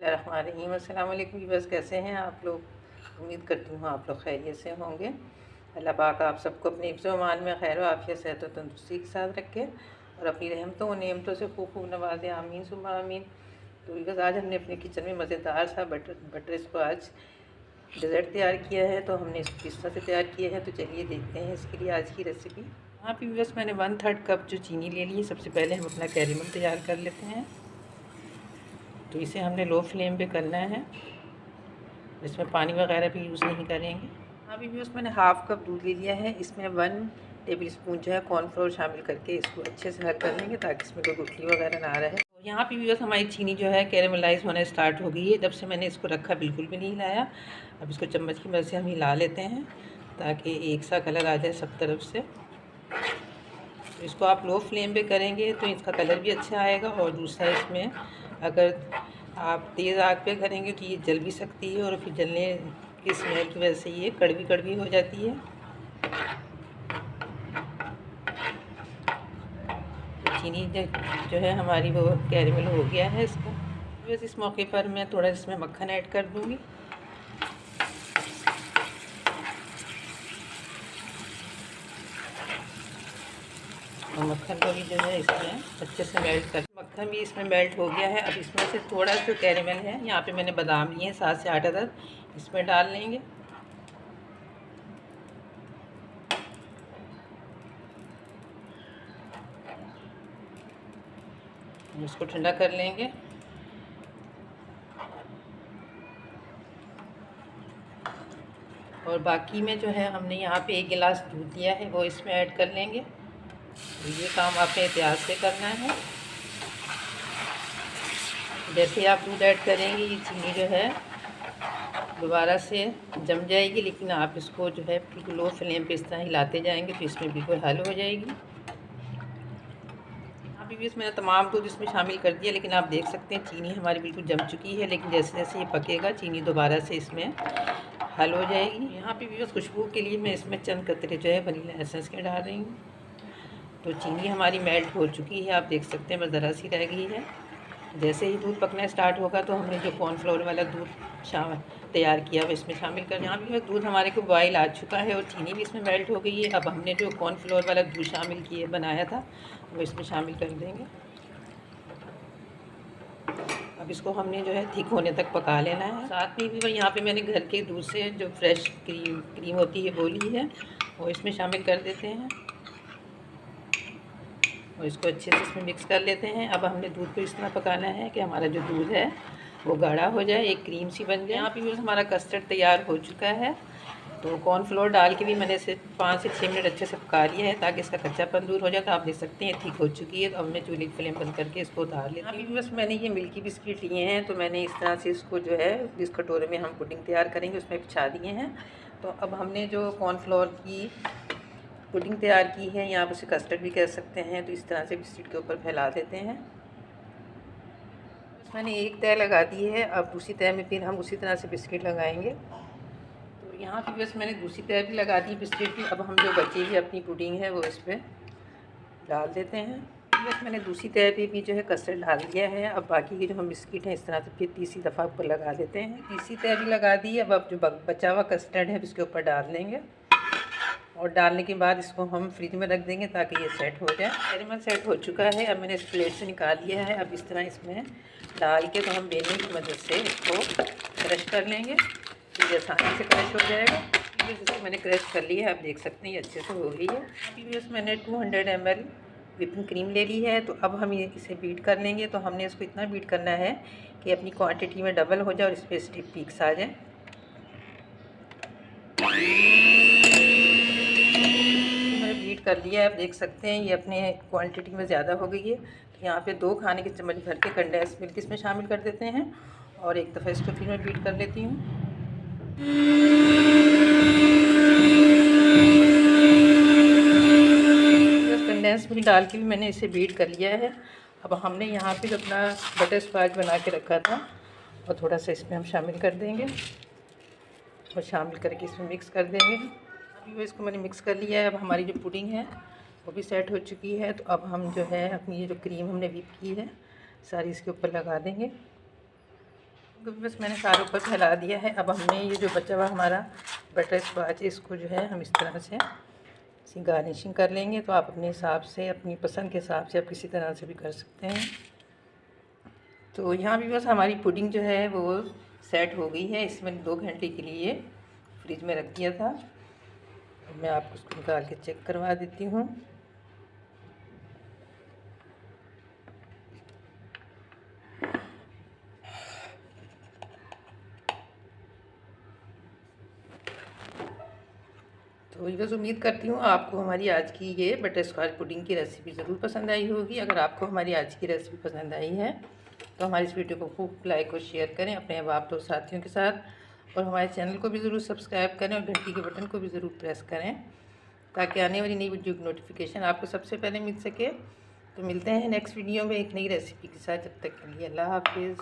बिस्मिल्लाहिर्रहमानिर्रहीम। अस्सलाम वालेकुम व्यूअर्स, कैसे हैं आप लोग? उम्मीद करती हूँ आप लोग खैरियत से होंगे। अल्लाह पाक आप सबको अपने हिफ्ज़ व अमान में खैर व आफियत सेहत व तंदुरुस्ती के साथ रखे और अपनी रहमतों व नेमतों से खूब खूब नवाज़े। आमीन सुम्मा आमीन। तो व्यूअर्स, आज हमने अपने किचन में मज़ेदार सा बटर स्कॉच डेज़र्ट तैयार किया है। तो हमने इसको किस तरह से तैयार किया है, तो चलिए देखते हैं इसके लिए आज की रेसिपी। यहाँ पे व्यूअर्स मैंने 1/3 कप जो चीनी ले ली है। सबसे पहले हम अपना कैरेमल तैयार कर लेते हैं। तो इसे हमने लो फ्लेम पे करना है, इसमें पानी वगैरह भी यूज़ नहीं करेंगे। अभी भी उसमें मैंने हाफ़ कप दूध ले लिया है। इसमें 1 टेबल स्पून जो है कॉर्नफ्लोर शामिल करके इसको अच्छे से हल कर लेंगे ताकि इसमें कोई गुठली वगैरह ना रहे। तो यहाँ पे भी बस हमारी चीनी जो है कैरेमलाइज होना स्टार्ट हो गई है। जब से मैंने इसको रखा बिल्कुल भी नहीं हिलाया। अब इसको चम्मच की मदद से हम हिला लेते हैं ताकि एक सा कलर आ जाए सब तरफ से। तो इसको आप लो फ्लेम पे करेंगे तो इसका कलर भी अच्छा आएगा। और दूसरा, इसमें अगर आप तेज़ आग पे करेंगे तो ये जल भी सकती है और फिर जलने की स्मेल की वजह से ये कड़वी कड़वी हो जाती है। तो चीनी जो है हमारी वो कैरेमल हो गया है इसका। बस इस मौके पर मैं थोड़ा इसमें मक्खन ऐड कर दूँगी। और मक्खन को भी जो है इसमें अच्छे से मेल्ट कर, मक्खन भी इसमें मेल्ट हो गया है। अब इसमें से थोड़ा सा कैरेमल है, यहाँ पे मैंने बादाम लिए हैं 7 से 8 अदद, इसमें डाल लेंगे। इसको ठंडा कर लेंगे। और बाकी में जो है हमने यहाँ पे 1 गिलास दूध लिया है, वो इसमें ऐड कर लेंगे। तो ये काम आपने एहतियात से करना है। जैसे आप दूध ऐड करेंगे ये चीनी जो है दोबारा से जम जाएगी, लेकिन आप इसको जो है बिल्कुल लो फ्लेम पे इस तरह हिलाते जाएंगे तो इसमें बिल्कुल हल हो जाएगी। अभी भी इसमें तमाम दूध इसमें शामिल कर दिया, लेकिन आप देख सकते हैं चीनी हमारी बिल्कुल जम चुकी है। लेकिन जैसे जैसे ये पकेगा चीनी दोबारा से इसमें हल हो जाएगी। यहाँ पे भी बस खुशबू के लिए मैं इसमें चंद कतरे जो है वनीला एसेंस के डाल रही हूँ। तो चीनी हमारी मेल्ट हो चुकी है, आप देख सकते हैं बस ज़रा सी रह गई है। जैसे ही दूध पकना स्टार्ट होगा तो हमने जो कॉर्नफ्लोर वाला दूध तैयार किया वो इसमें शामिल कर। यहाँ भी बस दूध हमारे को बॉयल आ चुका है और चीनी भी इसमें मेल्ट हो गई है। अब हमने जो कॉर्नफ्लोर वाला दूध शामिल किए बनाया था वो इसमें शामिल कर देंगे। अब इसको हमने जो है थिक होने तक पका लेना है। साथ में भी यहाँ पे मैंने घर के दूध से जो फ्रेश क्रीम होती है वो ली है, वो इसमें शामिल कर देते हैं और इसको अच्छे से इसमें मिक्स कर लेते हैं। अब हमने दूध को इस तरह पकाना है कि हमारा जो दूध है वो गाढ़ा हो जाए, एक क्रीम सी बन जाए। यहाँ पे भी हमारा कस्टर्ड तैयार हो चुका है। तो कॉर्नफ्लोर डाल के भी मैंने इसे 5 से 6 मिनट अच्छे से पका लिया है ताकि इसका कच्चापन दूर हो जाए। तो आप देख सकते हैं ठीक हो चुकी है। तो अब मैं चूल्हे की फ्लेम बंद करके इसको उतार लेती हूँ। अभी बस मैंने ये मिल्की बिस्किट लिए हैं, तो मैंने इस तरह से इसको जो है जिस कटोरे में हम पुडिंग तैयार करेंगे उसमें बिछा दिए हैं। तो अब हमने जो कॉर्नफ्लोर की पुडिंग तैयार की है, यहाँ पर उसे कस्टर्ड भी कह सकते हैं, तो इस तरह से बिस्किट के ऊपर फैला देते हैं। बस मैंने एक तह लगा दी है, अब दूसरी तह में फिर हम उसी तरह से बिस्किट लगाएंगे। तो यहाँ पे बस मैंने दूसरी तह भी लगा दी बिस्किट की। अब हम जो बची हुई अपनी पुडिंग है वो इस पर डाल देते हैं। बस मैंने दूसरी तह पे भी जो है कस्टर्ड डाल दिया है। अब बाकी के जो हम बिस्किट हैं इस तरह से फिर तीसरी दफ़ा ऊपर लगा देते हैं। तीसरी तह भी लगा दी। अब जो बचा हुआ कस्टर्ड है इसके ऊपर डाल देंगे और डालने के बाद इसको हम फ्रिज में रख देंगे ताकि ये सेट हो जाए। कैरेमल सेट हो चुका है। अब मैंने इस प्लेट से निकाल लिया है। अब इस तरह इसमें डाल के तो हम बेलने की मदद से इसको क्रश कर लेंगे, ये आसानी से क्रश हो जाएगा। जिसको मैंने क्रश कर लिया है, आप देख सकते हैं ये अच्छे से हो गई है। अभी भी बस मैंने 200 ml व्हिपिंग क्रीम ले ली है। तो अब हम इसे बीट कर लेंगे। तो हमने इसको इतना बीट करना है कि अपनी क्वांटिटी में डबल हो जाए और इस पर स्टिफ पीक्स आ जाए। बीट कर लिया है, आप देख सकते हैं ये अपने क्वांटिटी में ज़्यादा हो गई है। तो यहाँ पे 2 खाने के चम्मच भर के कंडेंस मिल्क इसमें शामिल कर देते हैं और एक दफ़ा इसको फिर मैं बीट कर लेती हूँ। कंडेंस मिल्क डाल के भी मैंने इसे बीट कर लिया है। अब हमने यहाँ पे जो अपना बटर स्कॉच बना के रखा था और थोड़ा सा इसमें हम शामिल कर देंगे और शामिल करके इसमें मिक्स कर देंगे। अभी इसको मैंने मिक्स कर लिया है। अब हमारी जो पुडिंग है वो भी सेट हो चुकी है। तो अब हम जो है अपनी ये जो क्रीम हमने व्हिप की है सारी इसके ऊपर लगा देंगे। को भी बस मैंने सारे ऊपर फैला दिया है। अब हमने ये जो बचा हुआ हमारा बटर स्कॉच है, इसको जो है हम इस तरह से इसी गार्निशिंग कर लेंगे। तो आप अपने हिसाब से, अपनी पसंद के हिसाब से आप किसी तरह से भी कर सकते हैं। तो यहाँ भी बस हमारी पुडिंग जो है वो सेट हो गई है। इसमें 2 घंटे के लिए फ्रिज में रख दिया था। मैं आपको उसको निकाल के चेक करवा देती हूँ। तो बस उम्मीद करती हूँ आपको हमारी आज की ये बटर स्कॉच पुडिंग की रेसिपी ज़रूर पसंद आई होगी। अगर आपको हमारी आज की रेसिपी पसंद आई है तो हमारी इस वीडियो को खूब लाइक और शेयर करें अपने अहबाब दोस्त साथियों के साथ, और हमारे चैनल को भी ज़रूर सब्सक्राइब करें और घंटी के बटन को भी ज़रूर प्रेस करें ताकि आने वाली नई वीडियो की नोटिफिकेशन आपको सबसे पहले मिल सके। तो मिलते हैं नेक्स्ट वीडियो में एक नई रेसिपी के साथ। जब तक के लिए अल्लाह हाफिज़।